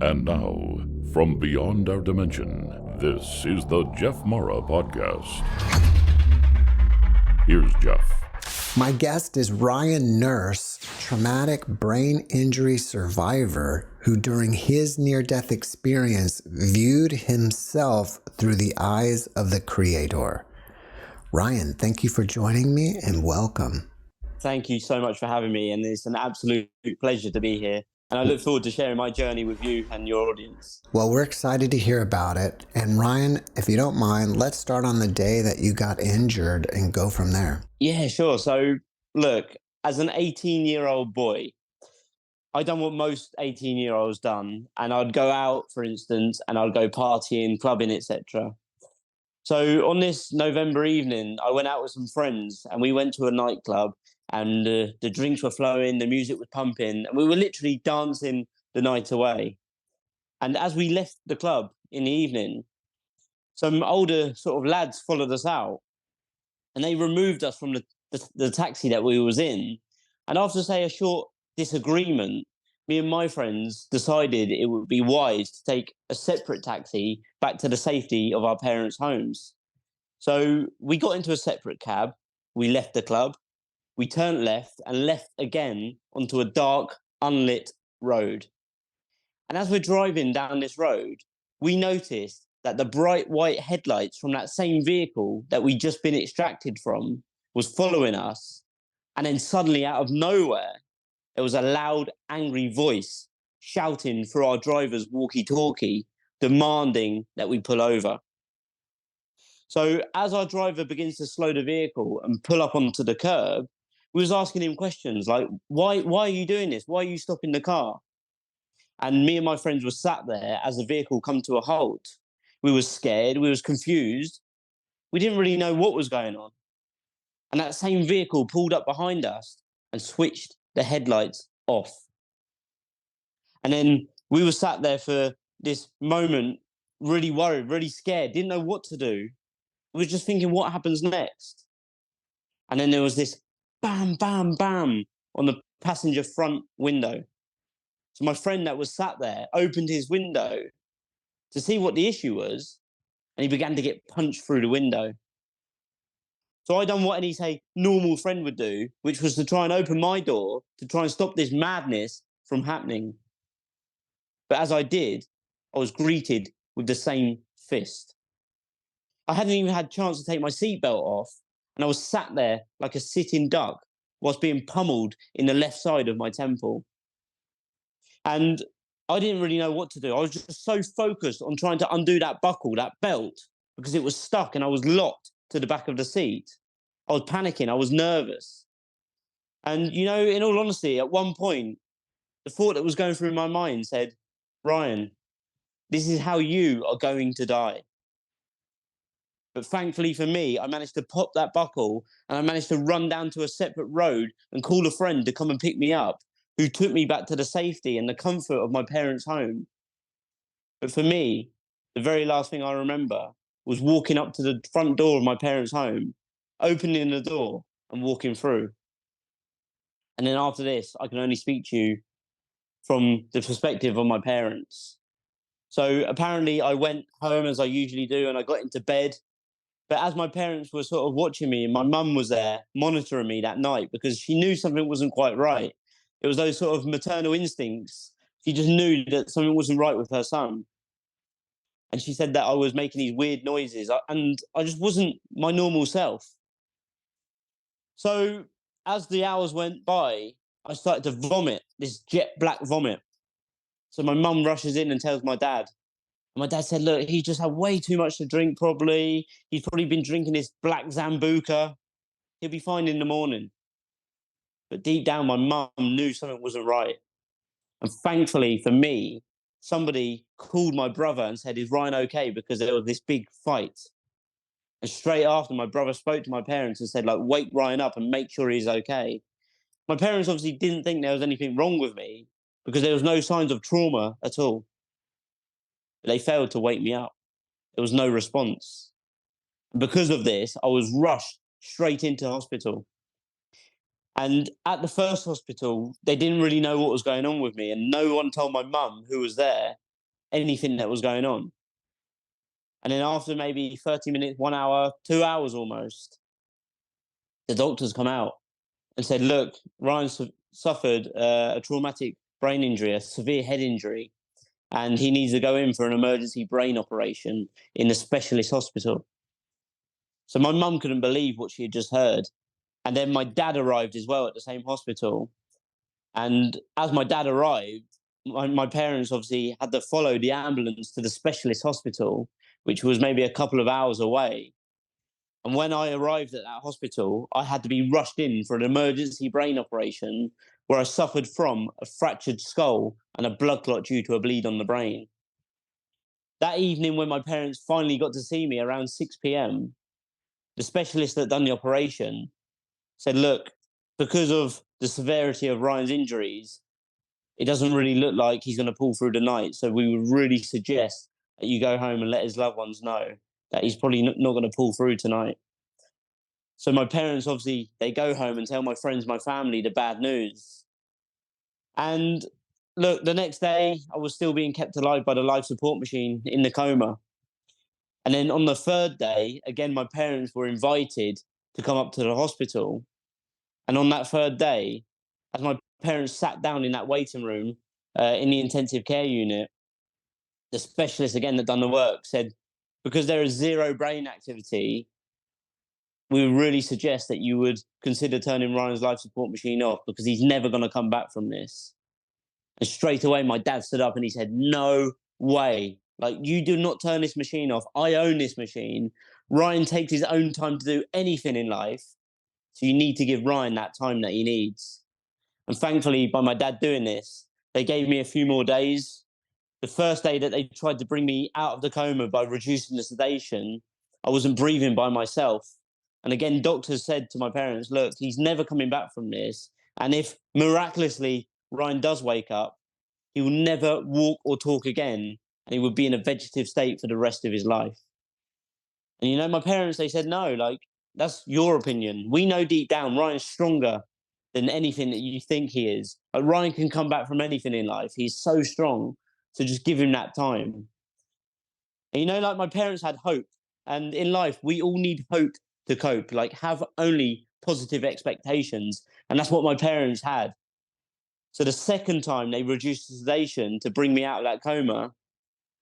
And now, from beyond our dimension, this is the JeffMara podcast. Here's Jeff. My guest is Ryan Nurse, traumatic brain injury survivor who during his near-death experience viewed himself through the eyes of the Creator. Ryan, thank you for joining me and welcome. Thank you so much for having me, and it's an absolute pleasure to be here. And I look forward to sharing my journey with you and your audience. Well, we're excited to hear about it. And Ryan, if you don't mind, let's start on the day that you got injured and go from there. Yeah, sure. So, look, as an 18-year-old boy, I done what most 18-year-olds done, and I'd go out, for instance, and I'd go partying, clubbing, etc. So on this November evening, I went out with some friends, and we went to a nightclub, and the drinks were flowing, the music was pumping, and we were literally dancing the night away. And as we left the club in the evening, some older sort of lads followed us out, and they removed us from the taxi that we was in. And after, say, a short disagreement, me and my friends decided it would be wise to take a separate taxi back to the safety of our parents' homes. So we got into a separate cab, we left the club, we turned left and left again onto a dark, unlit road. And as we're driving down this road, we noticed that the bright white headlights from that same vehicle that we'd just been extracted from was following us. And then suddenly, out of nowhere, there was a loud, angry voice shouting through our driver's walkie-talkie, demanding that we pull over. So as our driver begins to slow the vehicle and pull up onto the curb, we was asking him questions like, why are you doing this? Why are you stopping the car? And me and my friends were sat there as the vehicle come to a halt. We were scared, we was confused. We didn't really know what was going on. And that same vehicle pulled up behind us and switched the headlights off. And then we were sat there for this moment, really worried, really scared, didn't know what to do. We were just thinking, what happens next? And then there was this bam, bam, bam on the passenger front window. So my friend that was sat there opened his window to see what the issue was, and he began to get punched through the window. So I done what any, say, normal friend would do, which was to try and open my door to try and stop this madness from happening. But as I did, I was greeted with the same fist. I hadn't even had a chance to take my seatbelt off, and I was sat there like a sitting duck whilst being pummeled in the left side of my temple. And I didn't really know what to do. I was just so focused on trying to undo that buckle, that belt, because it was stuck and I was locked to the back of the seat. I was panicking. I was nervous. And, you know, in all honesty, at one point, the thought that was going through my mind said, Ryan, this is how you are going to die. But thankfully for me, I managed to pop that buckle and I managed to run down to a separate road and call a friend to come and pick me up, who took me back to the safety and the comfort of my parents' home. But for me, the very last thing I remember was walking up to the front door of my parents' home, opening the door and walking through. And then after this, I can only speak to you from the perspective of my parents. So apparently I went home as I usually do and I got into bed. But as my parents were sort of watching me, and my mum was there monitoring me that night because she knew something wasn't quite right. It was those sort of maternal instincts. She just knew that something wasn't right with her son. And she said that I was making these weird noises and I just wasn't my normal self. So as the hours went by, I started to vomit, this jet black vomit. So my mum rushes in and tells my dad. And my dad said, look, he just had way too much to drink probably. He's probably been drinking this black Zambuca. He'll be fine in the morning. But deep down, my mum knew something wasn't right. And thankfully for me, somebody called my brother and said, is Ryan okay? Because there was this big fight. And straight after, my brother spoke to my parents and said, like, wake Ryan up and make sure he's okay. My parents obviously didn't think there was anything wrong with me because there was no signs of trauma at all. But they failed to wake me up. There was no response. And because of this, I was rushed straight into hospital. And at the first hospital, they didn't really know what was going on with me. And no one told my mum, who was there, anything that was going on. And then after maybe 30 minutes, 1 hour, 2 hours almost, the doctors come out and said, look, Ryan suffered a traumatic brain injury, a severe head injury, and he needs to go in for an emergency brain operation in a specialist hospital. So my mum couldn't believe what she had just heard. And then my dad arrived as well at the same hospital. And as my dad arrived, my parents obviously had to follow the ambulance to the specialist hospital, which was maybe a couple of hours away. And when I arrived at that hospital, I had to be rushed in for an emergency brain operation where I suffered from a fractured skull and a blood clot due to a bleed on the brain. That evening, when my parents finally got to see me around 6 p.m., the specialist that done the operation said, look, because of the severity of Ryan's injuries, it doesn't really look like he's going to pull through the night. So we would really suggest that you go home and let his loved ones know that he's probably not going to pull through tonight. So my parents, obviously, they go home and tell my friends, my family, the bad news. And look, the next day, I was still being kept alive by the life support machine in the coma. And then on the third day, again, my parents were invited to come up to the hospital. And on that third day, as my parents sat down in that waiting room in the intensive care unit, the specialist, again, that done the work said, because there is zero brain activity, we would really suggest that you would consider turning Ryan's life support machine off because he's never going to come back from this. And straight away, my dad stood up and he said, no way. Like, you do not turn this machine off. I own this machine. Ryan takes his own time to do anything in life. So you need to give Ryan that time that he needs. And thankfully, by my dad doing this, they gave me a few more days. The first day that they tried to bring me out of the coma by reducing the sedation, I wasn't breathing by myself. And again, doctors said to my parents, look, he's never coming back from this. And if miraculously Ryan does wake up, he will never walk or talk again. And he would be in a vegetative state for the rest of his life. And, you know, my parents, they said, no, like, that's your opinion. We know deep down Ryan's stronger than anything that you think he is. Like, Ryan can come back from anything in life. He's so strong. So just give him that time. And, you know, like, my parents had hope. And in life, we all need hope to cope. Like, have only positive expectations. And that's what my parents had. So the second time they reduced the sedation to bring me out of that coma,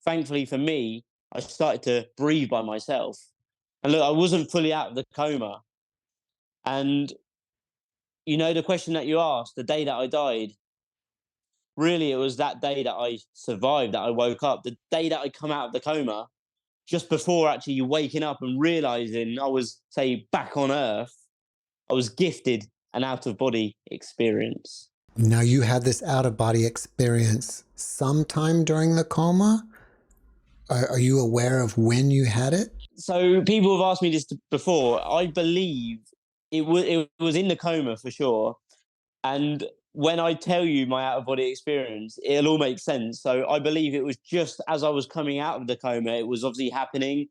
thankfully for me, I started to breathe by myself. And look, I wasn't fully out of the coma. And, you know, the question that you asked, the day that I died, really, it was that day that I survived, that I woke up, the day that I come out of the coma, just before actually you waking up and realizing I was, say, back on Earth, I was gifted an out-of-body experience. Now, you had this out-of-body experience sometime during the coma? Are you aware of when you had it? So people have asked me this before. I believe it was in the coma for sure. And when I tell you my out-of-body experience, it'll all make sense. So I believe it was just as I was coming out of the coma, it was obviously happening.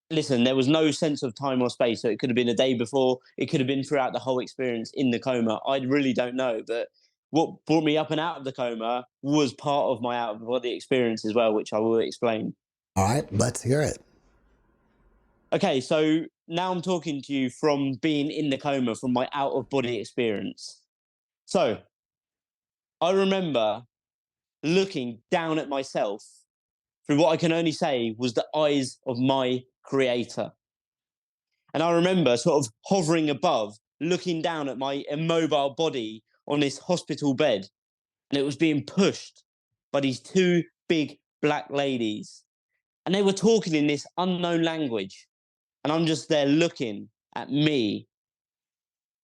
Listen, there was no sense of time or space. So it could have been a day before. It could have been throughout the whole experience in the coma. I really don't know. But what brought me up and out of the coma was part of my out-of-body experience as well, which I will explain. All right, let's hear it. Okay, so now I'm talking to you from being in the coma, from my out-of-body experience. So I remember looking down at myself through what I can only say was the eyes of my creator. And I remember sort of hovering above, looking down at my immobile body on this hospital bed. And it was being pushed by these two big black ladies. And they were talking in this unknown language. And I'm just there looking at me.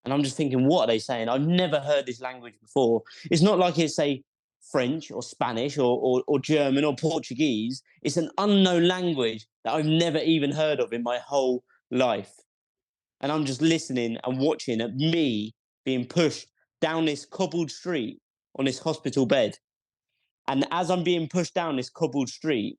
And I'm just thinking, what are they saying? I've never heard this language before. It's not like it's, say, French or Spanish or German or Portuguese. It's an unknown language that I've never even heard of in my whole life. And I'm just listening and watching at me being pushed down this cobbled street on this hospital bed. And as I'm being pushed down this cobbled street,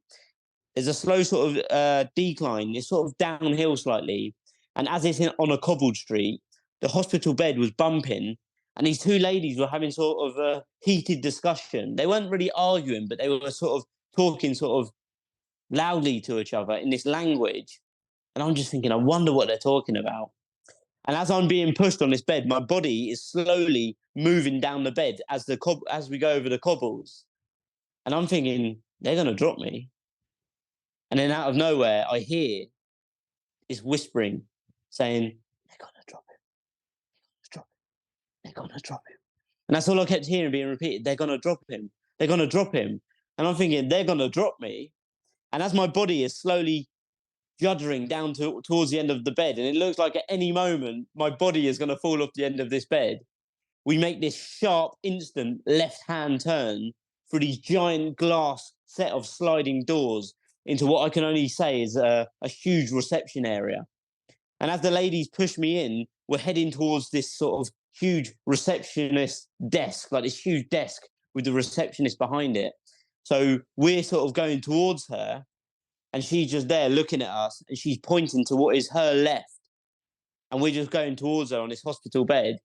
there's a slow sort of decline. It's sort of downhill slightly. And as it's on a cobbled street, the hospital bed was bumping. And these two ladies were having sort of a heated discussion. They weren't really arguing, but they were sort of talking sort of loudly to each other in this language. And I'm just thinking, I wonder what they're talking about. And as I'm being pushed on this bed, my body is slowly moving down the bed as we go over the cobbles. And I'm thinking, they're going to drop me. And then out of nowhere, I hear this whispering saying, they're going to drop him. Drop him. They're going to drop him. And that's all I kept hearing being repeated. They're going to drop him. They're going to drop him. And I'm thinking, they're going to drop me. And as my body is slowly juddering down towards the end of the bed, and it looks like at any moment my body is going to fall off the end of this bed, we make this sharp, instant left-hand turn through these giant glass set of sliding doors into what I can only say is a huge reception area. And as the ladies push me in, we're heading towards this sort of huge receptionist desk, like this huge desk with the receptionist behind it. So we're sort of going towards her, and she's just there looking at us, and she's pointing to what is her left. And we're just going towards her on this hospital bed.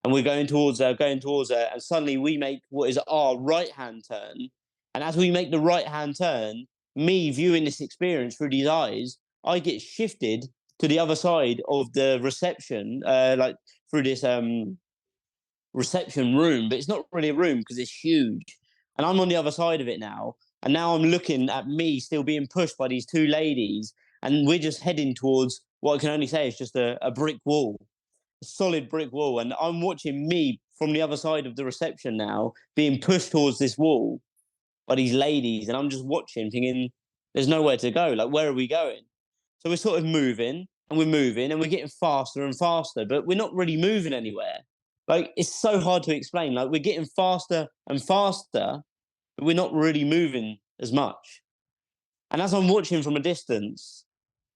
And we're going towards her, and suddenly we make what is our right-hand turn. And as we make the right-hand turn, me viewing this experience through these eyes, I get shifted to the other side of the reception, like through this reception room, but it's not really a room because it's huge. And I'm on the other side of it now. And now I'm looking at me still being pushed by these two ladies. And we're just heading towards what I can only say is just a brick wall. Solid brick wall, and I'm watching me from the other side of the reception now being pushed towards this wall by these ladies, and I'm just watching thinking there's nowhere to go. Like, where are we going? So we're sort of moving and we're getting faster and faster, but we're not really moving anywhere. Like, it's so hard to explain. Like, we're getting faster and faster, but we're not really moving as much. And as I'm watching from a distance,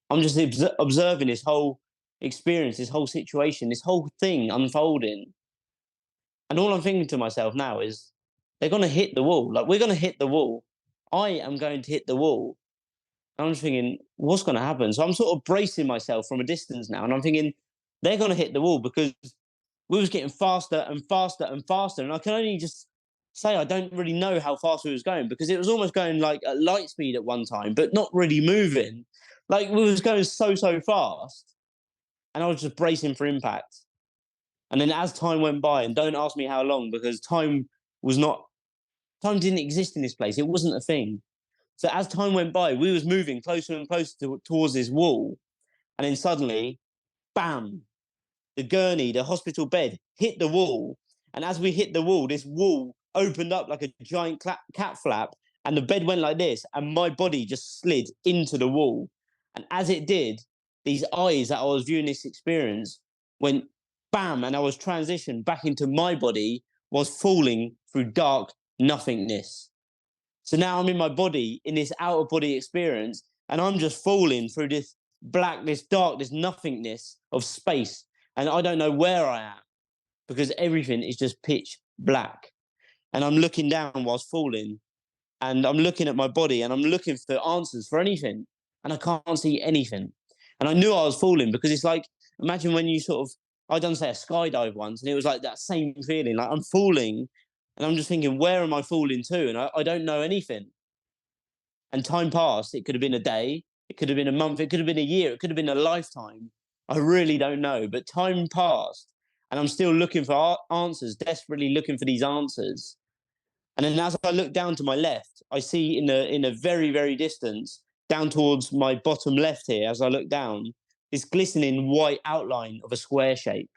I'm just observing this whole experience, this whole situation, this whole thing unfolding. And all I'm thinking to myself now is, they're going to hit the wall. Like, we're going to hit the wall. I am going to hit the wall. And I'm just thinking, what's going to happen? So I'm sort of bracing myself from a distance now. And I'm thinking, they're going to hit the wall, because we was getting faster and faster and faster. And I can only just say I don't really know how fast we was going, because it was almost going like at light speed at one time, but not really moving. Like, we was going so fast. And I was just bracing for impact. And then as time went by, and don't ask me how long, because time didn't exist in this place. It wasn't a thing. So as time went by, we was moving closer and closer towards this wall. And then suddenly, bam, the gurney, the hospital bed, hit the wall. And as we hit the wall, this wall opened up like a giant cat flap, and the bed went like this, and my body just slid into the wall. And as it did, these eyes that I was viewing this experience went bam, and I was transitioned back into my body, was falling through dark nothingness. So now I'm in my body in this out of body experience, and I'm just falling through this black, this dark, this nothingness of space. And I don't know where I am, because everything is just pitch black. And I'm looking down whilst falling, and I'm looking at my body, and I'm looking for answers for anything, and I can't see anything. And I knew I was falling, because it's like, imagine when you sort of, I done say a skydive once, and it was like that same feeling, like I'm falling, and I'm just thinking, where am I falling to? And I don't know anything. And time passed. It could have been a day, it could have been a month, it could have been a year, it could have been a lifetime. I really don't know. But time passed, and I'm still looking for answers, desperately looking for these answers. And then as I look down to my left, I see in a very, very distance, down towards my bottom left here, as I look down, this glistening white outline of a square shape.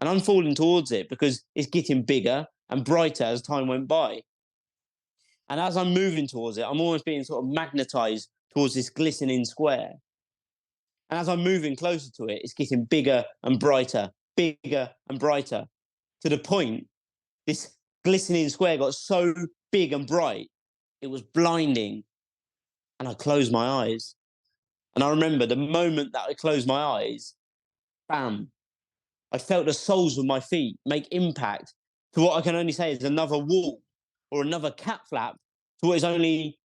And I'm falling towards it, because it's getting bigger and brighter as time went by. And as I'm moving towards it, I'm almost being sort of magnetized towards this glistening square. And as I'm moving closer to it, it's getting bigger and brighter, to the point this glistening square got so big and bright, it was blinding. And I closed my eyes. And I remember the moment that I closed my eyes, bam, I felt the soles of my feet make impact to what I can only say is another wall or another cat flap, to what is only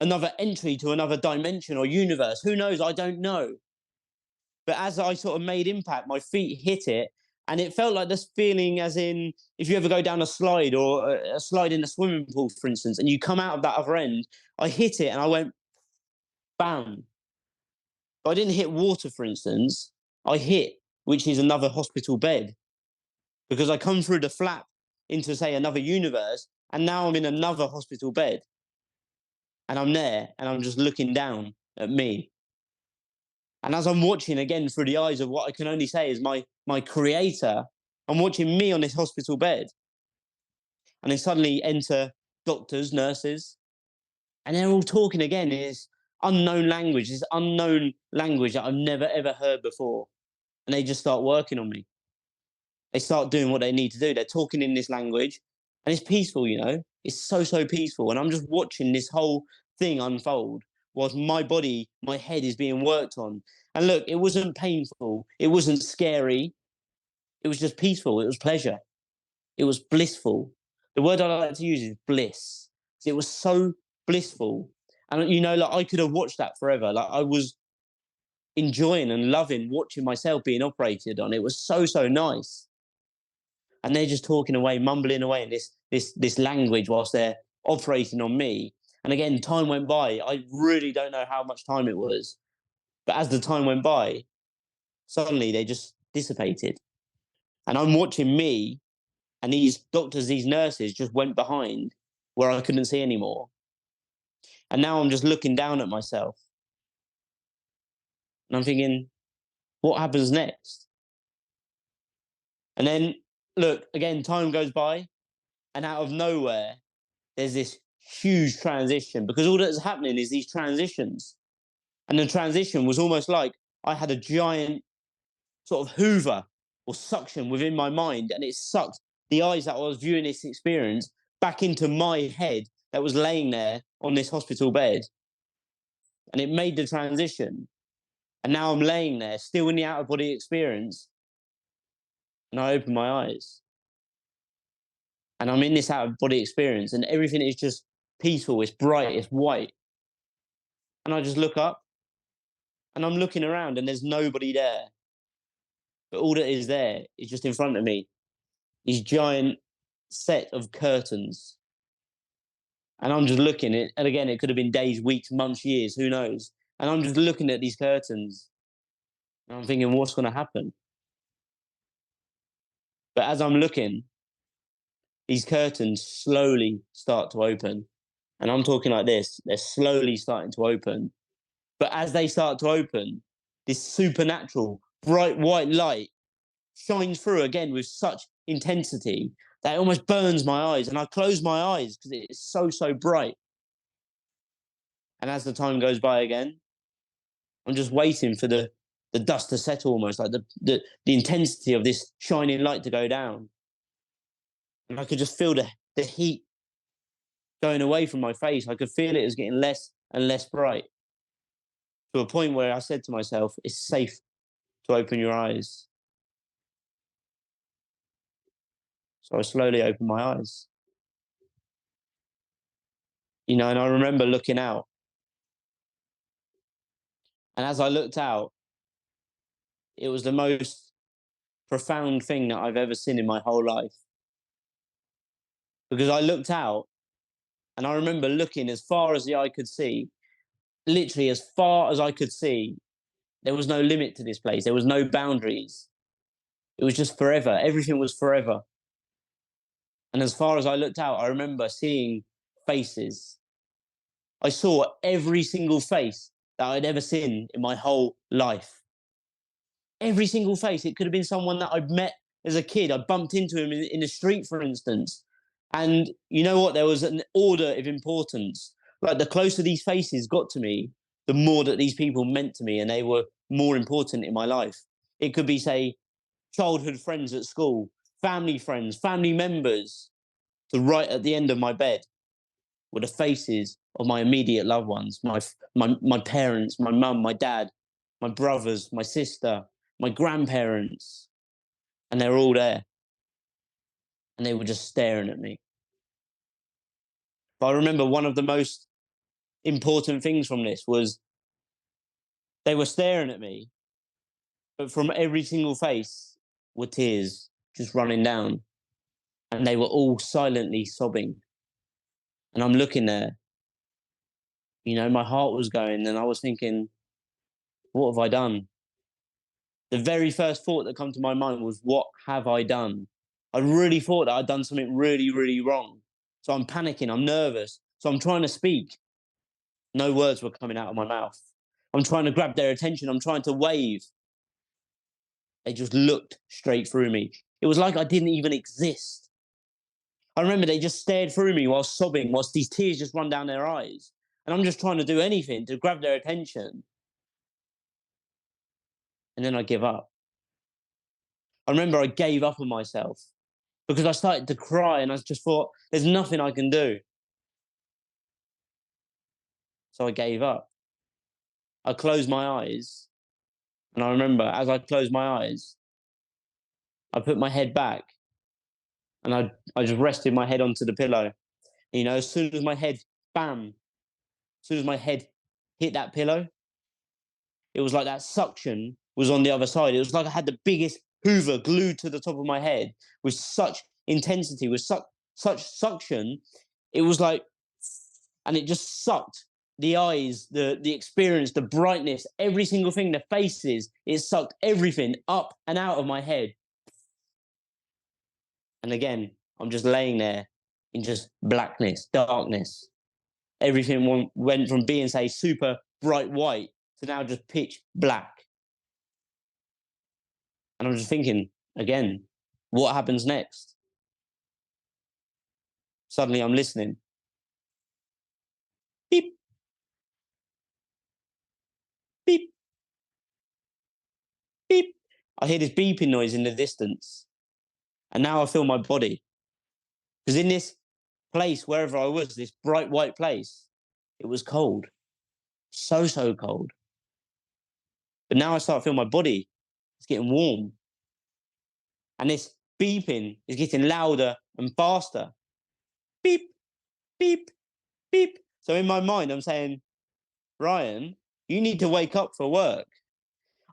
another entry to another dimension or universe. Who knows? I don't know. But as I sort of made impact, my feet hit it, And it felt like this feeling as in if you ever go down a slide or a slide in a swimming pool, for instance, and you come out of that other end, I hit it and I went, bam. But I didn't hit water, for instance. I hit, which is another hospital bed, because I come through the flap into, say, another universe, and now I'm in another hospital bed. And I'm there, and I'm just looking down at me. And as I'm watching again through the eyes of what I can only say is my creator, I'm watching me on this hospital bed. And then suddenly enter doctors, nurses, and they're all talking again in this unknown language, that I've never ever heard before. And they just start working on me. They start doing what they need to do. They're talking in this language, and it's peaceful, you know. It's so, so peaceful. And I'm just watching this whole thing unfold whilst my body, my head is being worked on. And look, it wasn't painful. It wasn't scary. It was just peaceful. It was pleasure. It was blissful. The word I like to use is bliss. It was so blissful. And, you know, like I could have watched that forever. Like I was enjoying and loving watching myself being operated on. It was so, so nice. And they're just talking away, mumbling away in this language whilst they're operating on me. And again, time went by. I really don't know how much time it was. But as the time went by, suddenly they just dissipated. And I'm watching me, and these doctors, these nurses just went behind where I couldn't see anymore. And now I'm just looking down at myself. And I'm thinking, what happens next? And then, look, again, time goes by, and out of nowhere, there's this huge transition, because all that's happening is these transitions. And the transition was almost like I had a giant sort of hoover or suction within my mind, and it sucked the eyes that I was viewing this experience back into my head that was laying there on this hospital bed. And it made the transition. And now I'm laying there, still in the out of body experience. And I open my eyes. And I'm in this out of body experience, and everything is just peaceful, it's bright, it's white. And I just look up, and I'm looking around, and there's nobody there. But all that is there is just in front of me, these giant set of curtains. And I'm just looking at, and again, it could have been days, weeks, months, years, who knows? And I'm just looking at these curtains, and I'm thinking, what's going to happen? But as I'm looking, these curtains slowly start to open. And I'm talking like this, they're slowly starting to open. But as they start to open, this supernatural, bright white light shines through again with such intensity that it almost burns my eyes. And I close my eyes because it's so, so bright. And as the time goes by again, I'm just waiting for the dust to settle, almost like the intensity of this shining light to go down. And I could just feel the heat going away from my face. I could feel it was getting less and less bright, to a point where I said to myself, it's safe to open your eyes. So I slowly opened my eyes. You know, and I remember looking out. And as I looked out, it was the most profound thing that I've ever seen in my whole life. Because I looked out, and I remember looking as far as the eye could see, literally as far as I could see. There was no limit to this place. There was no boundaries. It was just forever. Everything was forever. And as far as I looked out, I remember seeing faces. I saw every single face that I'd ever seen in my whole life. Every single face. It could have been someone that I'd met as a kid. I bumped into him in the street, for instance. And you know what? There was an order of importance. Like the closer these faces got to me, the more that these people meant to me, and they were more important in my life. It could be, say, childhood friends at school, family friends, family members. To right at the end of my bed were the faces of my immediate loved ones, my parents, my mum, my dad, my brothers, my sister, my grandparents. And they were all there. And they were just staring at me. But I remember one of the most important things from this was they were staring at me, but from every single face, were tears just running down, and they were all silently sobbing. And I'm looking there, my heart was going, and I was thinking, what have I done? The very first thought that came to my mind was, what have I done? I really thought that I'd done something really, really wrong. So I'm panicking, I'm nervous. So I'm trying to speak. No words were coming out of my mouth. I'm trying to grab their attention. I'm trying to wave. They just looked straight through me. It was like I didn't even exist. I remember they just stared through me while sobbing, whilst these tears just run down their eyes. And I'm just trying to do anything to grab their attention. And then I give up. I remember I gave up on myself because I started to cry, and I just thought, there's nothing I can do. So I gave up. I closed my eyes. And I remember as I closed my eyes, I put my head back, and I just rested my head onto the pillow. As soon as my head, bam, as soon as my head hit that pillow, it was like that suction was on the other side. It was like I had the biggest Hoover glued to the top of my head with such intensity, with such suction. It was like, and it just sucked the eyes, the experience, the brightness, every single thing, the faces. It sucked everything up and out of my head. And again, I'm just laying there in just blackness, darkness. Everything went from being, say, super bright white to now just pitch black. And I'm just thinking, again, what happens next? Suddenly I'm listening. Beep. Beep. Beep. I hear this beeping noise in the distance. And now I feel my body. Because in this place, wherever I was, this bright white place, it was cold. So, so cold. But now I start feeling my body. It's getting warm. And this beeping is getting louder and faster. Beep, beep, beep. So in my mind, I'm saying, Ryan, you need to wake up for work.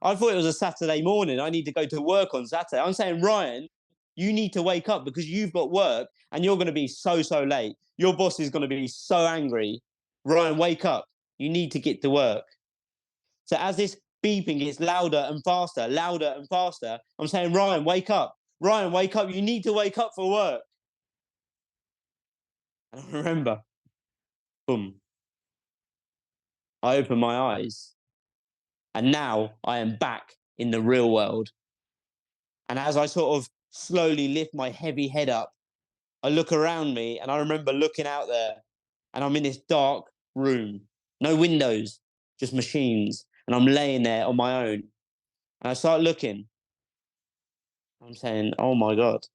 I thought it was a Saturday morning. I need to go to work on Saturday. I'm saying, Ryan, you need to wake up because you've got work and you're going to be so, so late. Your boss is going to be so angry. Ryan, wake up. You need to get to work. So as this beeping gets louder and faster, I'm saying, Ryan, wake up. Ryan, wake up. You need to wake up for work. And I remember, boom. I open my eyes. And now I am back in the real world. And as I sort of slowly lift my heavy head up, I look around me, and I remember looking out there, and I'm in this dark room, no windows, just machines. And I'm laying there on my own. And I start looking. I'm saying, oh my God,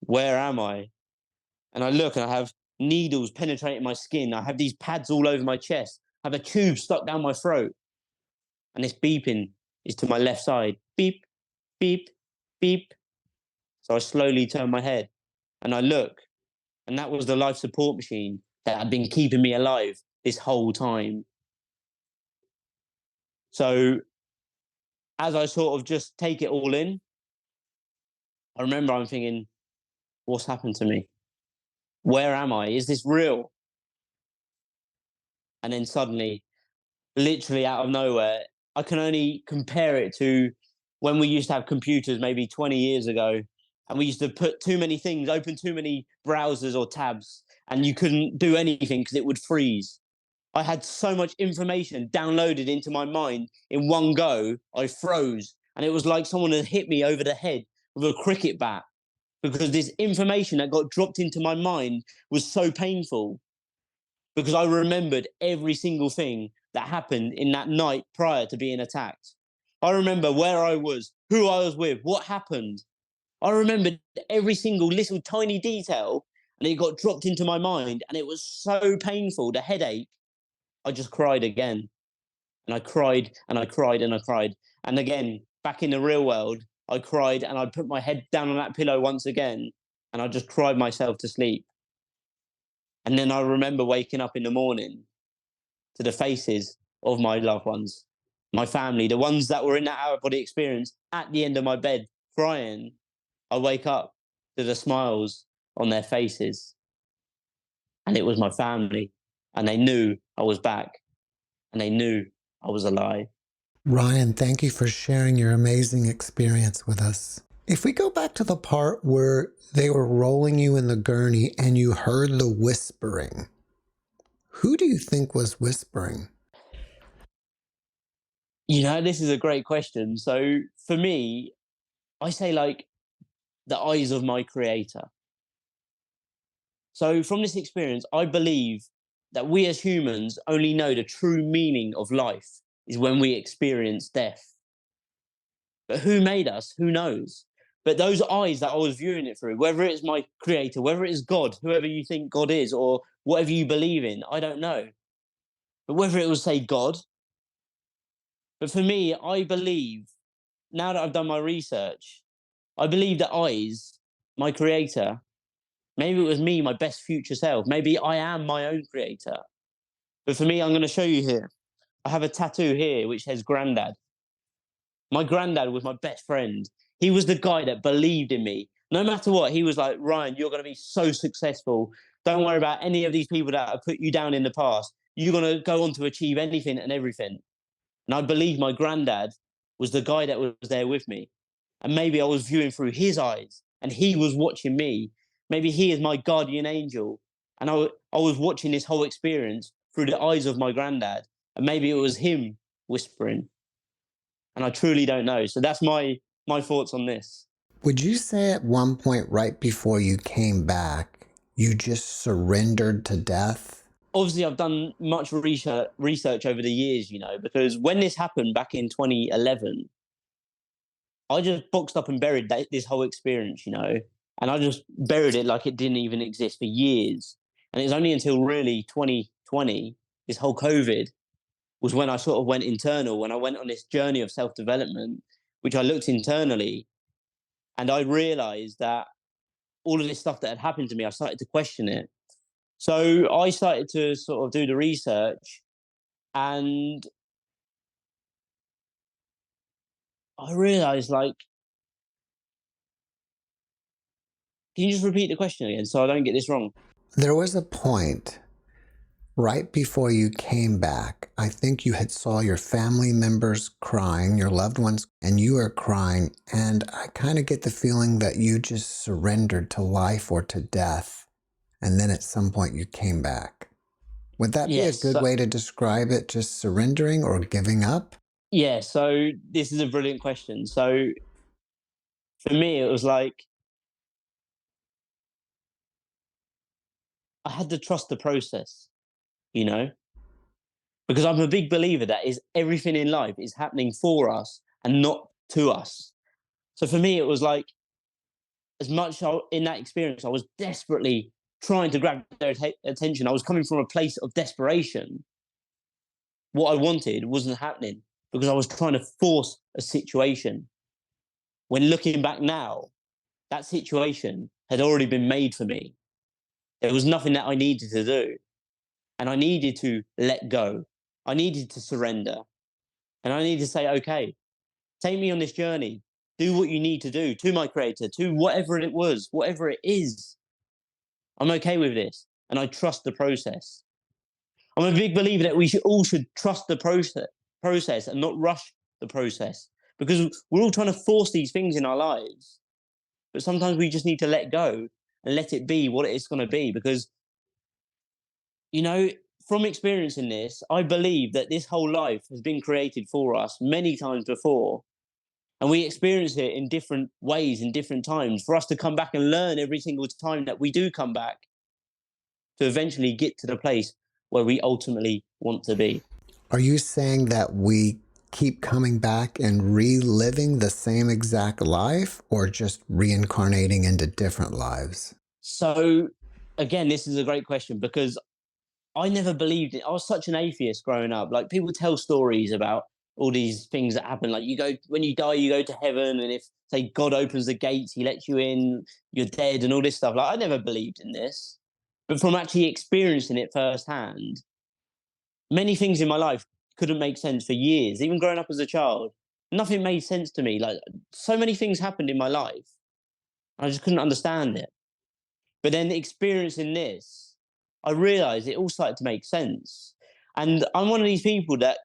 where am I? And I look, and I have needles penetrating my skin. I have these pads all over my chest. I have a tube stuck down my throat. And this beeping is to my left side. Beep, beep, beep. So I slowly turn my head and I look, and that was the life support machine that had been keeping me alive this whole time. So as I sort of just take it all in, I remember I'm thinking, what's happened to me? Where am I? Is this real? And then suddenly, literally out of nowhere, I can only compare it to when we used to have computers maybe 20 years ago, and we used to put too many things, open too many browsers or tabs, and you couldn't do anything because it would freeze. I had so much information downloaded into my mind in one go, I froze. And it was like someone had hit me over the head with a cricket bat, because this information that got dropped into my mind was so painful, because I remembered every single thing that happened in that night prior to being attacked. I remember where I was, who I was with, what happened. I remembered every single little tiny detail, and it got dropped into my mind, and it was so painful, the headache. I just cried again. And I cried and I cried and I cried. And again, back in the real world, I cried and I put my head down on that pillow once again, and I just cried myself to sleep. And then I remember waking up in the morning to the faces of my loved ones, my family, the ones that were in that out of body experience at the end of my bed, crying. I wake up to the smiles on their faces, and it was my family, and they knew I was back, and they knew I was alive. Ryan, thank you for sharing your amazing experience with us. If we go back to the part where they were rolling you in the gurney and you heard the whispering, who do you think was whispering? This is a great question. So for me, I say like the eyes of my creator. So from this experience, I believe that we as humans only know the true meaning of life is when we experience death. But who made us? Who knows? But those eyes that I was viewing it through, whether it's my creator, whether it's God, whoever you think God is, or whatever you believe in, I don't know. But whether it was, say, God. But for me, I believe, now that I've done my research, I believe that eyes, my creator, maybe it was me, my best future self. Maybe I am my own creator. But for me, I'm going to show you here. I have a tattoo here which says Granddad. My granddad was my best friend. He was the guy that believed in me. No matter what, he was like, Ryan, you're going to be so successful. Don't worry about any of these people that have put you down in the past. You're going to go on to achieve anything and everything. And I believe my granddad was the guy that was there with me. And maybe I was viewing through his eyes and he was watching me. Maybe he is my guardian angel. And I was watching this whole experience through the eyes of my granddad. And maybe it was him whispering. And I truly don't know. So that's my thoughts on this. Would you say at one point right before you came back, you just surrendered to death? Obviously, I've done much research over the years, because when this happened back in 2011, I just boxed up and buried this whole experience, and I just buried it like it didn't even exist for years. And it's only until really 2020, this whole COVID, was when I sort of went internal, when I went on this journey of self development, which I looked internally and I realized that all of this stuff that had happened to me, I started to question it. So I started to sort of do the research and I realized, like, can you just repeat the question again so I don't get this wrong? There was a point right before you came back. I think you had saw your family members crying, your loved ones, and you were crying. And I kind of get the feeling that you just surrendered to life or to death. And then at some point you came back. Would that be a Yes. good way to describe it? Just surrendering or giving up? Yeah. So this is a brilliant question. So for me, it was like I had to trust the process, you know, because I'm a big believer that is everything in life is happening for us and not to us. So for me, it was like as much in that experience, I was desperately trying to grab their attention. I was coming from a place of desperation. What I wanted wasn't happening because I was trying to force a situation. When looking back now, that situation had already been made for me. There was nothing that I needed to do. And I needed to let go. I needed to surrender. And I needed to say, okay, take me on this journey. Do what you need to do to my creator, to whatever it was, whatever it is. I'm okay with this. And I trust the process. I'm a big believer that we all should trust the process and not rush the process because we're all trying to force these things in our lives. But sometimes we just need to let go and let it be what it's going to be because, from experiencing this, I believe that this whole life has been created for us many times before. And we experience it in different ways, in different times, for us to come back and learn every single time that we do come back to eventually get to the place where we ultimately want to be. Are you saying that we keep coming back and reliving the same exact life or just reincarnating into different lives? So, again, this is a great question because I never believed it. I was such an atheist growing up. Like, people tell stories about all these things that happen. Like, when you die, you go to heaven. And if, say, God opens the gates, he lets you in, you're dead and all this stuff. Like, I never believed in this. But from actually experiencing it firsthand, many things in my life couldn't make sense for years, even growing up as a child. Nothing made sense to me. Like, so many things happened in my life. I just couldn't understand it. But then experiencing this, I realized it all started to make sense. And I'm one of these people that,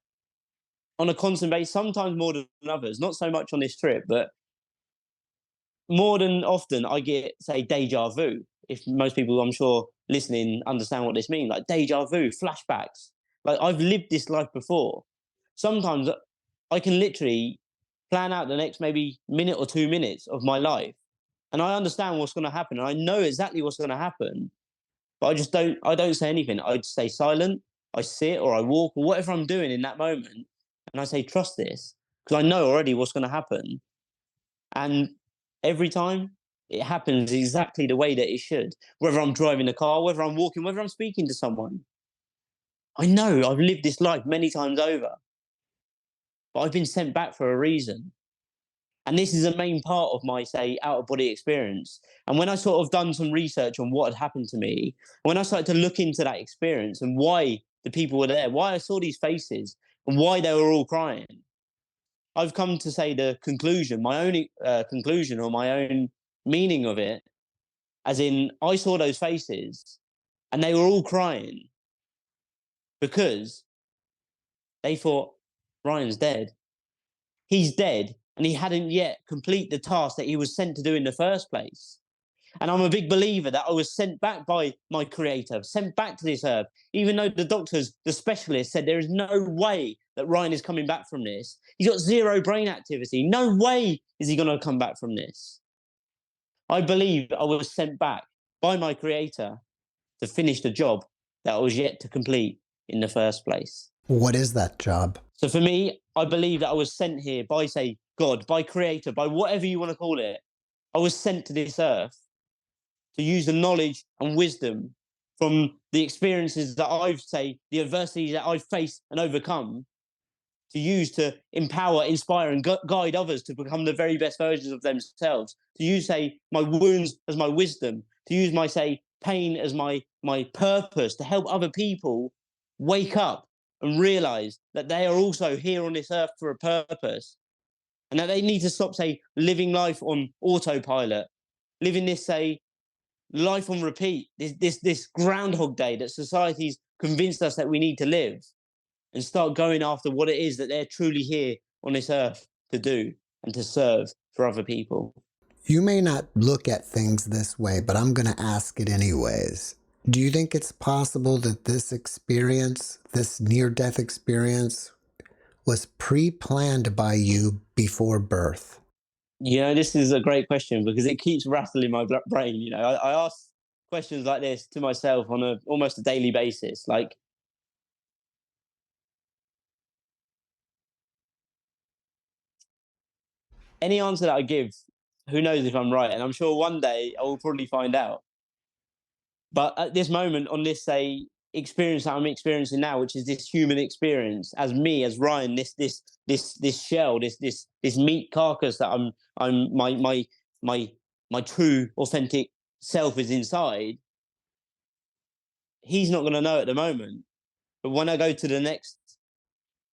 on a constant basis, sometimes more than others, not so much on this trip, but more than often, I get, say, deja vu. If most people, I'm sure, listening understand what this means, like deja vu, flashbacks. Like, I've lived this life before. Sometimes I can literally plan out the next maybe minute or 2 minutes of my life, and I understand what's going to happen, and I know exactly what's going to happen. But I don't say anything. I stay silent. I sit or I walk or whatever I'm doing in that moment, and I say, trust this, because I know already what's going to happen. And every time it happens exactly the way that it should. Whether I'm driving a car, whether I'm walking, whether I'm speaking to someone. I know I've lived this life many times over, but I've been sent back for a reason. And this is a main part of my, say, out of body experience. And when I sort of done some research on what had happened to me, when I started to look into that experience and why the people were there, why I saw these faces and why they were all crying, I've come to say the conclusion, my own conclusion or my own meaning of it, as in I saw those faces and they were all crying because they thought, Ryan's dead. He's dead, and he hadn't yet completed the task that he was sent to do in the first place. And I'm a big believer that I was sent back by my creator, sent back to this earth, even though the doctors, the specialists said there is no way that Ryan is coming back from this. He's got zero brain activity. No way is he going to come back from this. I believe I was sent back by my creator to finish the job that I was yet to complete in the first place. What is that job? So for me, I believe that I was sent here by, say, God, by creator, by whatever you want to call it. I was sent to this earth to use the knowledge and wisdom from the experiences that I've, say, the adversities that I've faced and overcome, to use to empower, inspire, and guide others to become the very best versions of themselves. To use, say, my wounds as my wisdom. To use my, say, pain as my purpose, to help other people wake up and realize that they are also here on this earth for a purpose, and that they need to stop, say, living life on autopilot, living this, say, life on repeat, this Groundhog Day that society's convinced us that we need to live, and start going after what it is that they're truly here on this earth to do and to serve for other people. You may not look at things this way, but I'm going to ask it anyways. Do you think it's possible that this experience, this near-death experience, was pre-planned by you before birth? You know, this is a great question because it keeps rattling my brain. You know, I ask questions like this to myself on almost a daily basis. Like, any answer that I give, who knows if I'm right? And I'm sure one day I will probably find out. But at this moment, on this, say, experience that I'm experiencing now, which is this human experience, as me, as Ryan, this shell, this meat carcass that I'm my true authentic self is inside. He's not going to know at the moment, but when I go to the next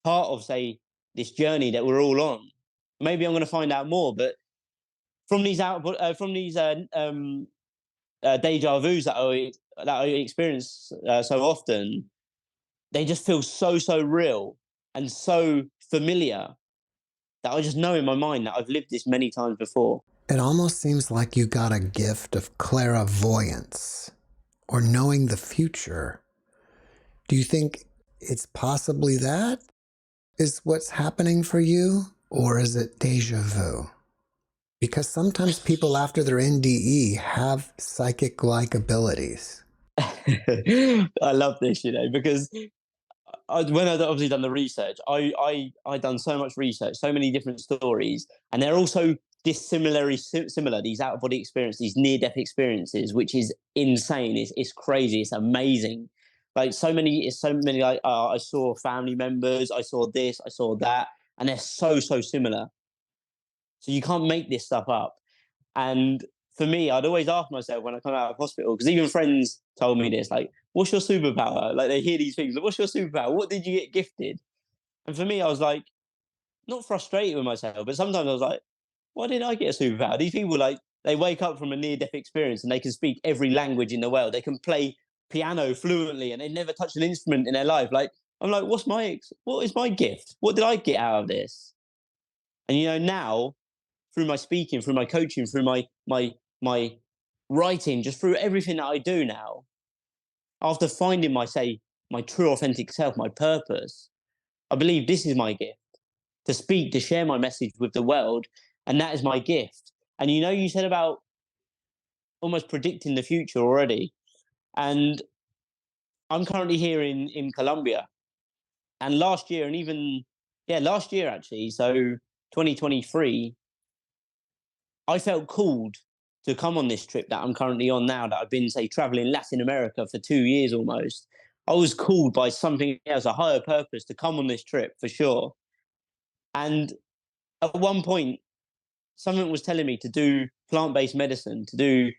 part of, say, this journey that we're all on, maybe I'm going to find out more. But from these deja vus that I experience so often, they just feel so real and so familiar that I just know in my mind that I've lived this many times before. It almost seems like you got a gift of clairvoyance or knowing the future. Do you think it's possibly that is what's happening for you, or is it deja vu? Because sometimes people after their NDE have psychic-like abilities. I love this, you know, because when I'd obviously done the research, I done so much research, so many different stories, and they're also dissimilarly similar. These out of body experiences, these near death experiences, which is insane. It's crazy. It's amazing. Like so many. Like I saw family members. I saw this. I saw that, and they're so similar. So you can't make this stuff up. And for me, I'd always ask myself when I come out of hospital, because even friends told me this, like, what's your superpower? Like, they hear these things, like, what's your superpower? What did you get gifted? And for me, I was like, not frustrated with myself, but sometimes I was like, why didn't I get a superpower? These people, like, they wake up from a near-death experience and they can speak every language in the world. They can play piano fluently and they never touched an instrument in their life. Like, I'm like, what is my gift? What did I get out of this? And you know, now through my speaking, through my coaching, through my writing, just through everything that I do now, after finding my true authentic self, my purpose, I believe this is my gift, to speak, to share my message with the world, and that is my gift. And you know, you said about almost predicting the future already, and I'm currently here in Colombia, and last year, and even last year actually, so 2023, I felt called to come on this trip that I'm currently on now, that I've been, say, traveling Latin America for 2 years almost. I was called by something else, a higher purpose, to come on this trip for sure. And at one point, something was telling me to do plant-based medicine, to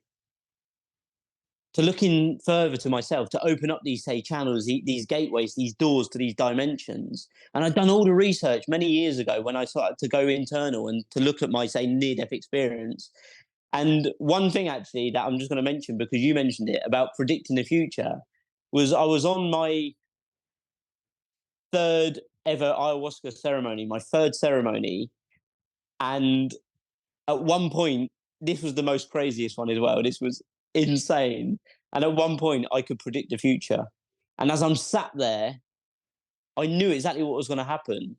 look in further to myself, to open up these, say, channels, these gateways, these doors to these dimensions. And I'd done all the research many years ago when I started to go internal and to look at my, say, near-death experience. And one thing actually that I'm just going to mention, because you mentioned it, about predicting the future, was I was on my third ever ayahuasca ceremony, my third ceremony. And at one point, this was the most craziest one as well. This was insane. And at one point, I could predict the future. And as I'm sat there, I knew exactly what was going to happen.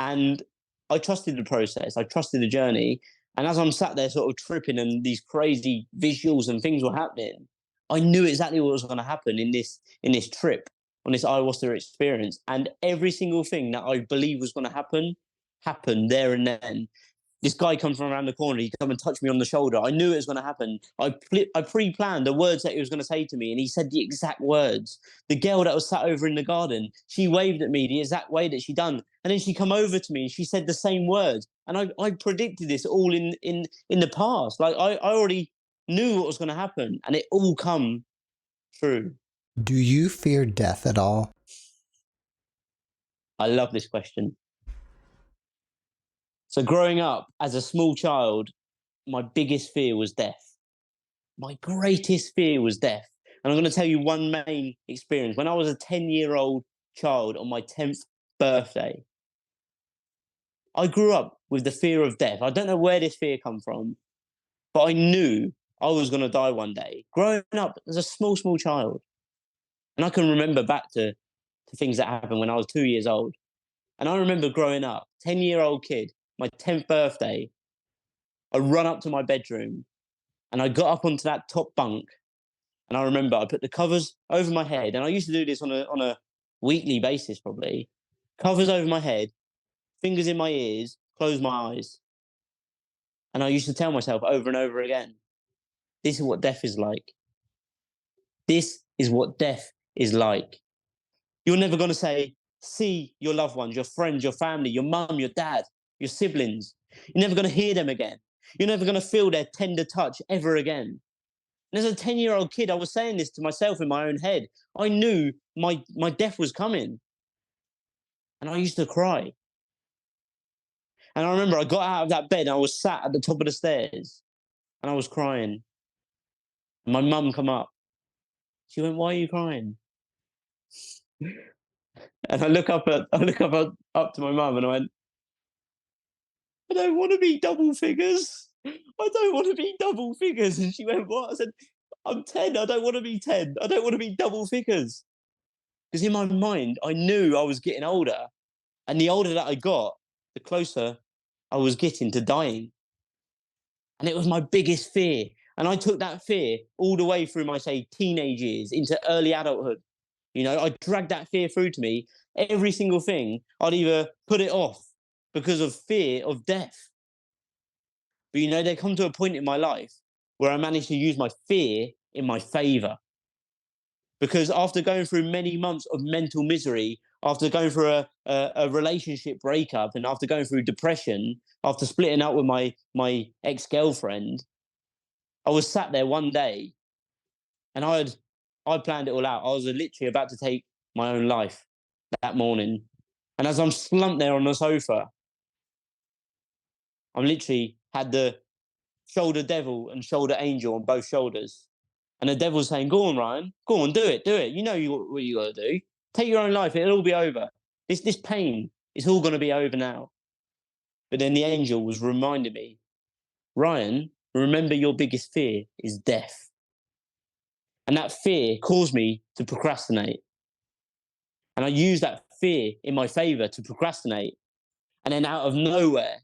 And I trusted the process, I trusted the journey. And as I'm sat there sort of tripping and these crazy visuals and things were happening, I knew exactly what was going to happen in this trip, on this ayahuasca experience. And every single thing that I believed was going to happen happened there and then. This guy comes from around the corner. He come and touched me on the shoulder. I knew it was going to happen. I pre-planned the words that he was going to say to me, and he said the exact words. The girl that was sat over in the garden, she waved at me the exact way that she done, and then she come over to me and she said the same words. And I predicted this all in the past. Like I already knew what was going to happen, and it all come true. Do you fear death at all? I love this question. So growing up as a small child, my biggest fear was death. My greatest fear was death. And I'm going to tell you one main experience. When I was a 10-year-old child on my 10th birthday, I grew up with the fear of death. I don't know where this fear come from, but I knew I was going to die one day. Growing up as a small, small child. And I can remember back to things that happened when I was 2 years old. And I remember growing up, 10-year-old kid, my 10th birthday, I run up to my bedroom and I got up onto that top bunk. And I remember I put the covers over my head. And I used to do this on a weekly basis, probably. Covers over my head, fingers in my ears, close my eyes. And I used to tell myself over and over again, this is what death is like. This is what death is like. You're never going to see your loved ones, your friends, your family, your mum, your dad, your siblings. You're never going to hear them again. You're never going to feel their tender touch ever again. And as a 10-year-old kid, I was saying this to myself in my own head. I knew my death was coming. And I used to cry. And I remember I got out of that bed and I was sat at the top of the stairs and I was crying. And my mum come up. She went, "Why are you crying?" And I look up to my mum and I went, "I don't want to be double figures. I don't want to be double figures." And she went, "What?" I said, "I'm 10. I don't want to be 10. I don't want to be double figures." Because in my mind, I knew I was getting older. And the older that I got, the closer I was getting to dying. And it was my biggest fear. And I took that fear all the way through my, say, teenage years into early adulthood. You know, I dragged that fear through to me. Every single thing, I'd either put it off because of fear of death. But, you know, there come to a point in my life where I managed to use my fear in my favor. Because after going through many months of mental misery, after going through a relationship breakup, and after going through depression, after splitting up with my ex-girlfriend, I was sat there one day and I planned it all out. I was literally about to take my own life that morning. And as I'm slumped there on the sofa, I'm literally had the shoulder devil and shoulder angel on both shoulders. And the devil's saying, go on, Ryan, go on, do it. You know what you got to do. Take your own life, it'll all be over. This pain, it's all going to be over now. But then the angel was reminding me, Ryan, remember your biggest fear is death. And that fear caused me to procrastinate. And I used that fear in my favor to procrastinate. And then out of nowhere,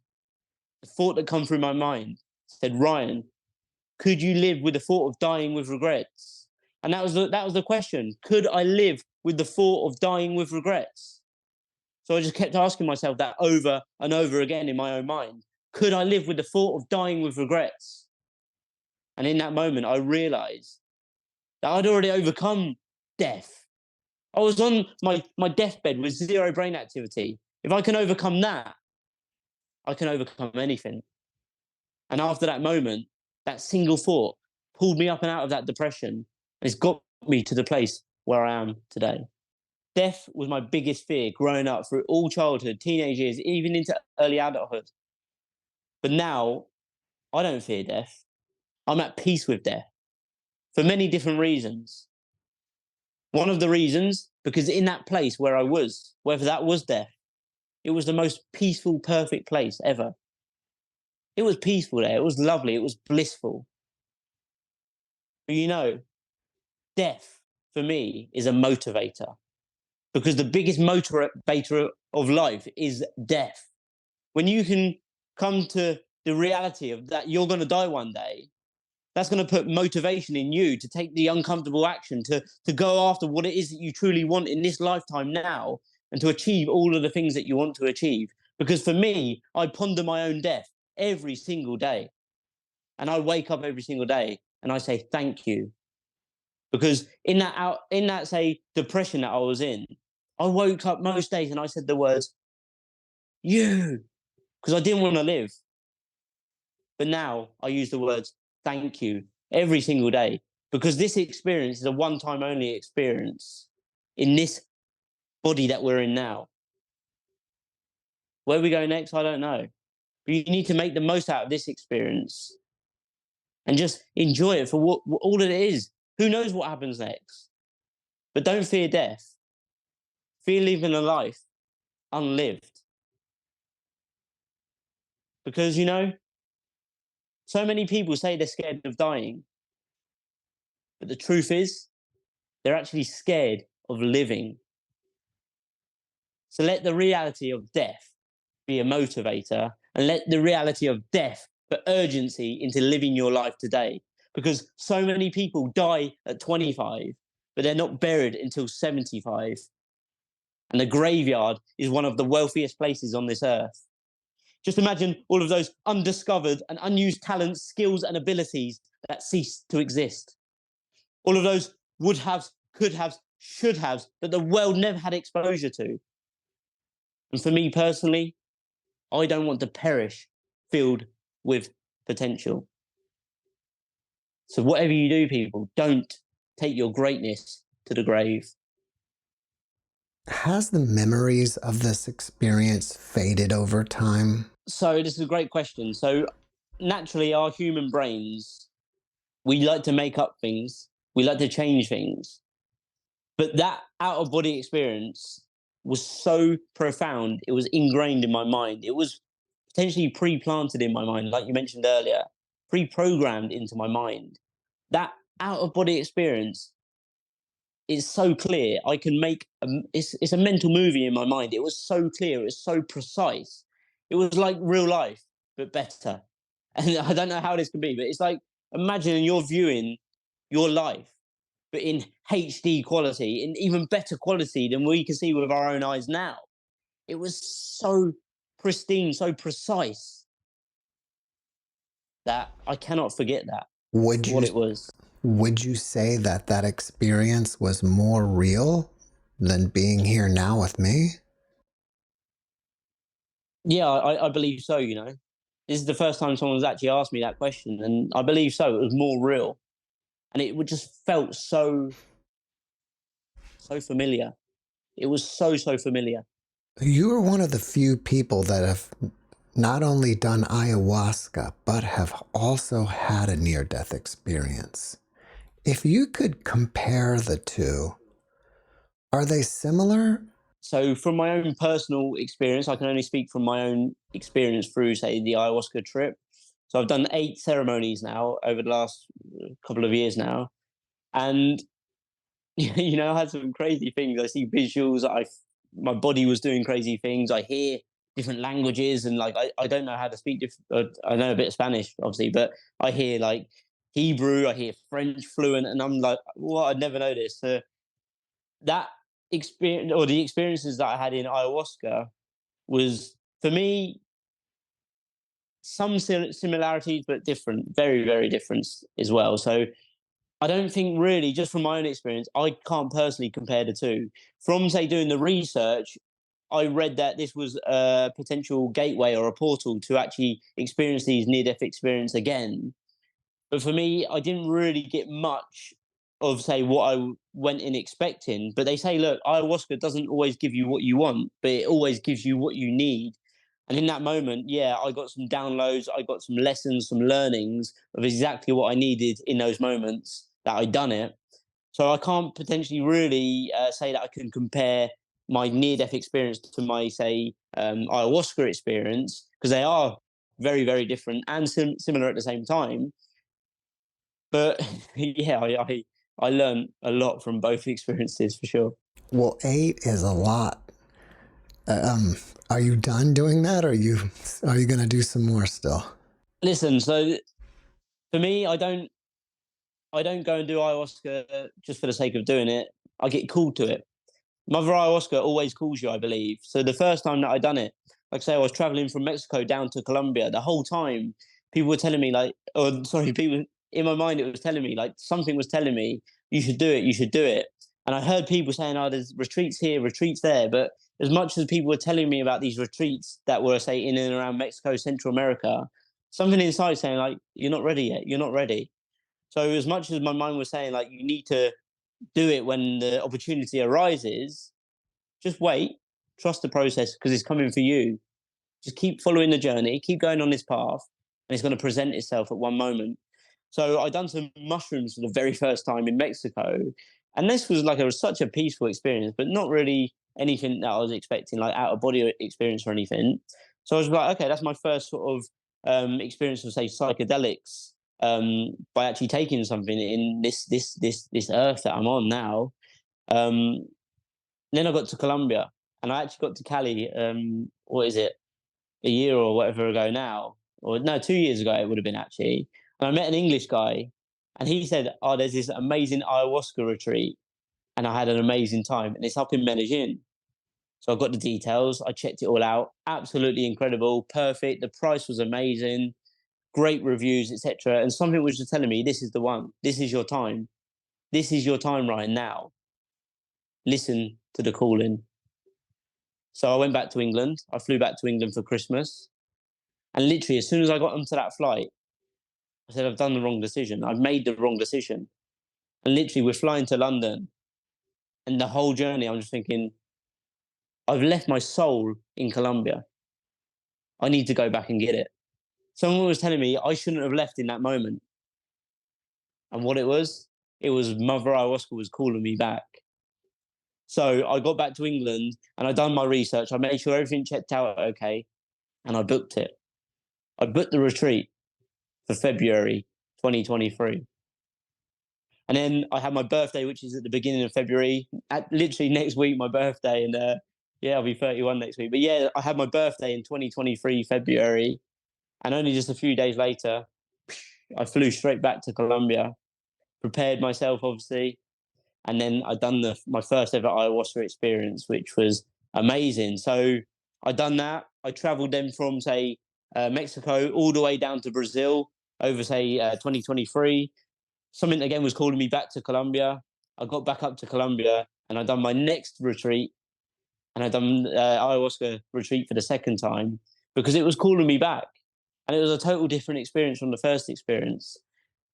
the thought that come through my mind said, Ryan, could you live with the thought of dying with regrets? And that was the question. Could I live with the thought of dying with regrets? So I just kept asking myself that over and over again in my own mind. Could I live with the thought of dying with regrets? And in that moment, I realized that I'd already overcome death. I was on my deathbed with zero brain activity. If I can overcome that, I can overcome anything. And after that moment, that single thought pulled me up and out of that depression. And it's got me to the place where I am today. Death was my biggest fear growing up through all childhood, teenage years, even into early adulthood. But now, I don't fear death. I'm at peace with death for many different reasons. One of the reasons, because in that place where I was, whether that was death, it was the most peaceful, perfect place ever. It was peaceful there. It was lovely. It was blissful. But you know, death for me is a motivator, because the biggest motivator of life is death. When you can come to the reality of that you're going to die one day, that's going to put motivation in you to take the uncomfortable action, to go after what it is that you truly want in this lifetime now, and to achieve all of the things that you want to achieve. Because for me, I ponder my own death every single day. And I wake up every single day and I say, thank you. Because in that say depression that I was in, I woke up most days and I said the words, you, because I didn't want to live. But now I use the words, thank you, every single day, because this experience is a one-time only experience in this body that we're in now. Where we go next, I don't know. But you need to make the most out of this experience and just enjoy it for what all it is. Who knows what happens next? But don't fear death. Fear living a life unlived. Because, you know, so many people say they're scared of dying. But the truth is, they're actually scared of living. So let the reality of death be a motivator, and let the reality of death put urgency into living your life today. Because so many people die at 25, but they're not buried until 75. And the graveyard is one of the wealthiest places on this earth. Just imagine all of those undiscovered and unused talents, skills, and abilities that cease to exist. All of those would haves, could haves, should haves that the world never had exposure to. And for me personally, I don't want to perish filled with potential. So whatever you do, people, don't take your greatness to the grave. Has the memories of this experience faded over time? So this is a great question. So naturally, our human brains, we like to make up things. We like to change things. But that out-of-body experience was so profound. It was ingrained in my mind. It was potentially pre-planted in my mind, like you mentioned earlier, pre-programmed into my mind. That out-of-body experience is so clear. I can make it's a mental movie in my mind. It was so clear. It was so precise. It was like real life, but better. And I don't know how this can be, but it's like imagine you're viewing your life, but in HD quality, in even better quality than we can see with our own eyes now. It was so pristine, so precise that I cannot forget that. Would what it was. Would you say that that experience was more real than being here now with me? Yeah, I believe so, you know. This is the first time someone's actually asked me that question, and I believe so. It was more real. And it just felt so familiar. It was so familiar. You are one of the few people that have not only done ayahuasca, but have also had a near-death experience. If you could compare the two, are they similar? So from my own personal experience, I can only speak from my own experience through, say, the ayahuasca trip. So I've done 8 ceremonies now over the last couple of years now. And, I had some crazy things. I see visuals. My body was doing crazy things. I hear different languages, and like, I don't know how to speak I know a bit of Spanish, obviously, but I hear like Hebrew, I hear French fluent, and I'm like, what? I'd never noticed. That experience, or the experiences that I had in ayahuasca, was for me some similarities but different, very very different as well. So I don't think, really, just from my own experience, I can't personally compare the two. From, say, doing the research, I read that this was a potential gateway or a portal to actually experience these near-death experience again. But for me, I didn't really get much of, say, what I went in expecting. But they say, look, ayahuasca doesn't always give you what you want, but it always gives you what you need. And in that moment, yeah, I got some downloads, I got some lessons, some learnings of exactly what I needed in those moments that I'd done it. So I can't potentially really say that I can compare my near-death experience to my, say, ayahuasca experience, because they are very, very different and similar at the same time. But yeah, I learned a lot from both experiences for sure. Well, 8 is a lot. Um, are you done doing that, or are you going to do some more still? Listen, so for me, I don't go and do ayahuasca just for the sake of doing it. I get called to it. Mother ayahuasca always calls you, I believe. So the first time that I done it, like I say, I was traveling from Mexico down to Colombia. The whole time, people were telling me, like, or sorry, people in my mind, it was telling me, like, something was telling me, you should do it, you should do it. And I heard people saying, oh, there's retreats here, retreats there. But as much as people were telling me about these retreats that were, say, in and around Mexico, Central America, something inside saying, like, you're not ready yet, you're not ready. So as much as my mind was saying, like, you need to do it when the opportunity arises, just wait, trust the process, because it's coming for you. Just keep following the journey, keep going on this path, and it's going to present itself at one moment. So I done some mushrooms for the very first time in Mexico, and this was like, it was such a peaceful experience, but not really anything that I was expecting, like out of body experience or anything. So I was like, okay, that's my first sort of experience of, say, psychedelics, by actually taking something in this earth that I'm on now. Um, then I got to Colombia, and I actually got to Cali. What is it? A year or whatever ago now, or no, 2 years ago it would have been, actually. And I met an English guy, and he said, "Oh, there's this amazing ayahuasca retreat," and I had an amazing time, and it's up in Medellin. So I got the details. I checked it all out. Absolutely incredible, perfect. The price was amazing, great reviews, etc. And something was just telling me, this is the one. This is your time. This is your time right now. Listen to the calling. So I went back to England. I flew back to England for Christmas. And literally, as soon as I got onto that flight, I said, I've done the wrong decision. I've made the wrong decision. And literally, we're flying to London. And the whole journey, I'm just thinking, I've left my soul in Colombia. I need to go back and get it. Someone was telling me I shouldn't have left in that moment. And what it was Mother Ayahuasca was calling me back. So I got back to England and I done my research. I made sure everything checked out okay. And I booked it. I booked the retreat for February 2023. And then I had my birthday, which is at the beginning of February. At literally next week, my birthday, and yeah, I'll be 31 next week. But yeah, I had my birthday in 2023 February, and only just a few days later, I flew straight back to Colombia, prepared myself, obviously, and then I done my first ever ayahuasca experience, which was amazing. So I done that. I travelled then from, say, Mexico all the way down to Brazil over, say, 2023. Something again was calling me back to Colombia. I got back up to Colombia and I done my next retreat, and I done ayahuasca retreat for the second time because it was calling me back, and it was a total different experience from the first experience.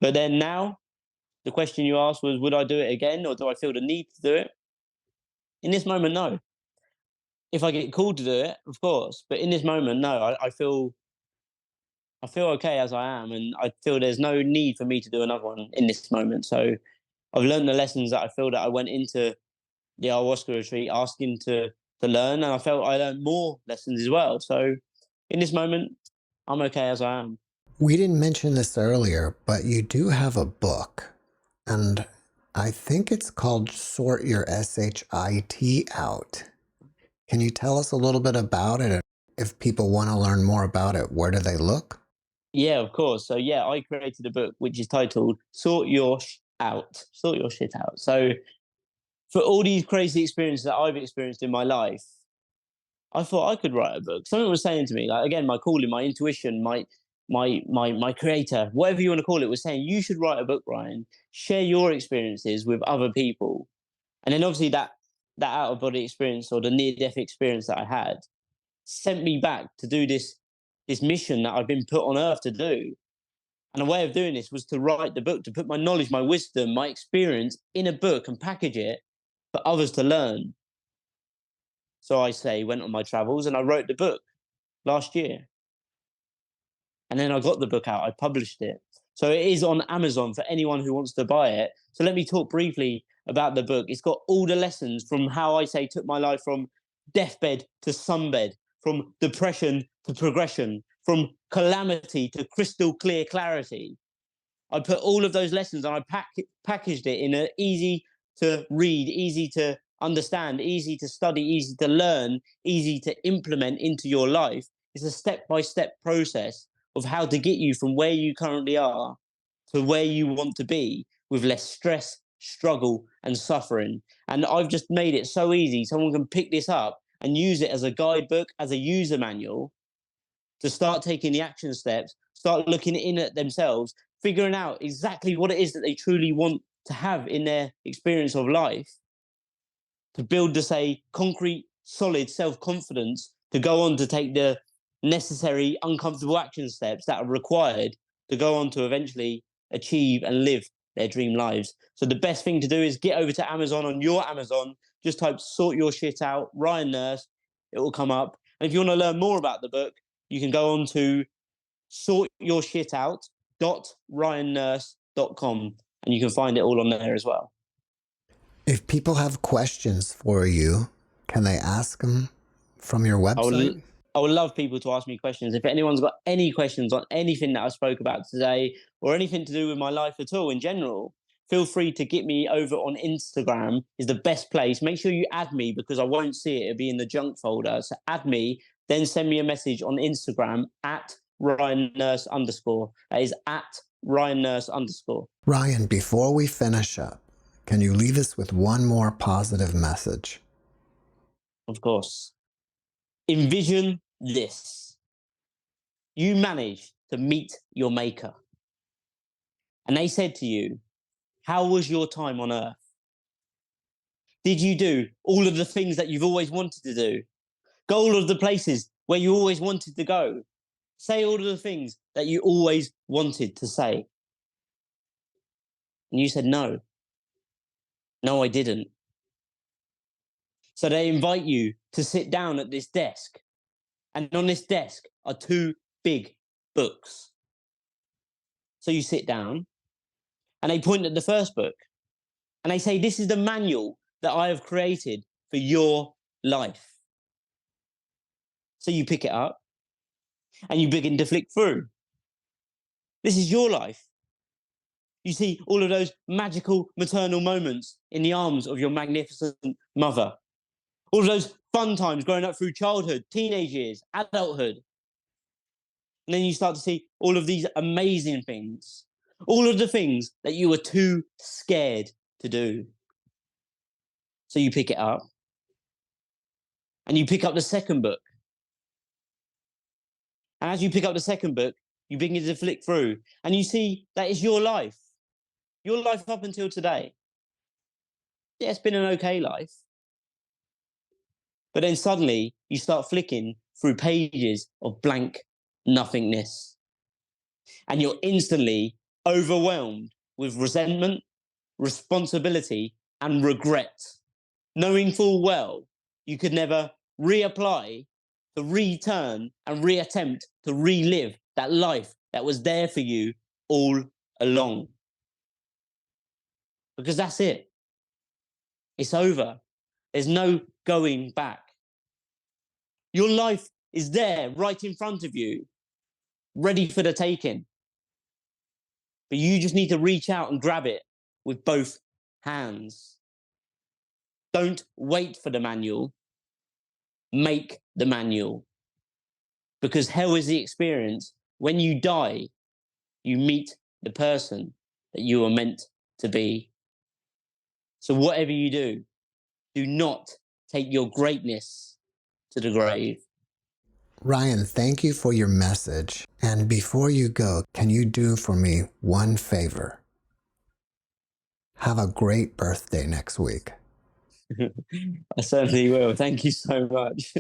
But then now, the question you asked was, would I do it again, or do I feel the need to do it? In this moment, no. if I get called to do it, of course. But in this moment, no, I feel okay as I am, and I feel there's no need for me to do another one in this moment. So I've learned the lessons that I feel that I went into the ayahuasca retreat asking to learn, and I felt I learned more lessons as well. So in this moment, I'm okay as I am. We didn't mention this earlier, but you do have a book, and I think it's called Sort Your SHIT Out. Can you tell us a little bit about it? If people want to learn more about it, where do they look? Yeah, of course. So yeah, I created a book which is titled "Sort Your Out." Sort your shit out. So for all these crazy experiences that I've experienced in my life, I thought I could write a book. Someone was saying to me, like again, my calling, my intuition, my creator, whatever you want to call it, was saying you should write a book, Ryan. Share your experiences with other people, and then obviously that out of body experience or the near death experience that I had sent me back to do this mission that I've been put on earth to do. And a way of doing this was to write the book, to put my knowledge, my wisdom, my experience in a book and package it for others to learn. So I say, went on my travels and I wrote the book last year. And then I got the book out, I published it. So it is on Amazon for anyone who wants to buy it. So let me talk briefly about the book. It's got all the lessons from how I say took my life from deathbed to sunbed, from depression to progression, from calamity to crystal clear clarity. I put all of those lessons and I packaged it in an easy to read, easy to understand, easy to study, easy to learn, easy to implement into your life. It's a step-by-step process of how to get you from where you currently are to where you want to be with less stress, struggle, and suffering. And I've just made it so easy. Someone can pick this up and use it as a guidebook, as a user manual to start taking the action steps, start looking in at themselves, figuring out exactly what it is that they truly want to have in their experience of life, to build the, say, concrete, solid self-confidence to go on to take the necessary uncomfortable action steps that are required to go on to eventually achieve and live their dream lives. So the best thing to do is get over to Amazon. On your Amazon, just type "Sort Your Shit Out" Ryan Nurse, it will come up. And if you want to learn more about the book, you can go on to sortyourshitout.ryannurse.com and you can find it all on there as well. If people have questions for you, can they ask them from your website? I would love people to ask me questions. If anyone's got any questions on anything that I spoke about today or anything to do with my life at all in general, feel free to get me over on Instagram is the best place. Make sure you add me because I won't see it. It'll be in the junk folder. So add me, then send me a message on Instagram at Ryan Nurse _. That is at Ryan Nurse _. Ryan, before we finish up, can you leave us with one more positive message? Of course. Envision this. You managed to meet your maker. And they said to you, how was your time on earth? Did you do all of the things that you've always wanted to do? Go all of the places where you always wanted to go? Say all of the things that you always wanted to say? And you said, no. No, I didn't. So they invite you to sit down at this desk. And on this desk are two big books. So you sit down and they point at the first book and they say, this is the manual that I have created for your life. So you pick it up and you begin to flick through. This is your life. You see all of those magical maternal moments in the arms of your magnificent mother. All of those fun times growing up through childhood, teenage years, adulthood. And then you start to see all of these amazing things. All of the things that you were too scared to do. So you pick it up. And you pick up the second book. And as you pick up the second book, you begin to flick through. And you see that is your life. Your life up until today. Yeah, it's been an okay life. But then suddenly you start flicking through pages of blank nothingness. And you're instantly overwhelmed with resentment, responsibility, and regret, knowing full well you could never reapply, to return and reattempt to relive that life that was there for you all along. Because that's it. It's over. There's no going back. Your life is there right in front of you, ready for the taking. But you just need to reach out and grab it with both hands. Don't wait for the manual. Make the manual. Because hell is the experience. When you die, you meet the person that you are meant to be. So whatever you do not take your greatness to the grave. Ryan, thank you for your message. And before you go, can you do for me one favor? Have a great birthday next week. I certainly will. Thank you so much.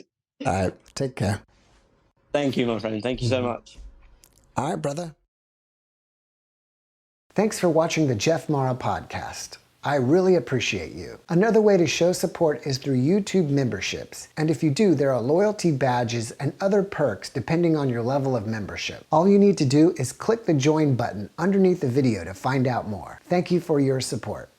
All right, take care. Thank you, my friend. Thank you so much. All right, brother. Thanks for watching the JeffMara podcast. I really appreciate you. Another way to show support is through YouTube memberships. And if you do, there are loyalty badges and other perks depending on your level of membership. All you need to do is click the join button underneath the video to find out more. Thank you for your support.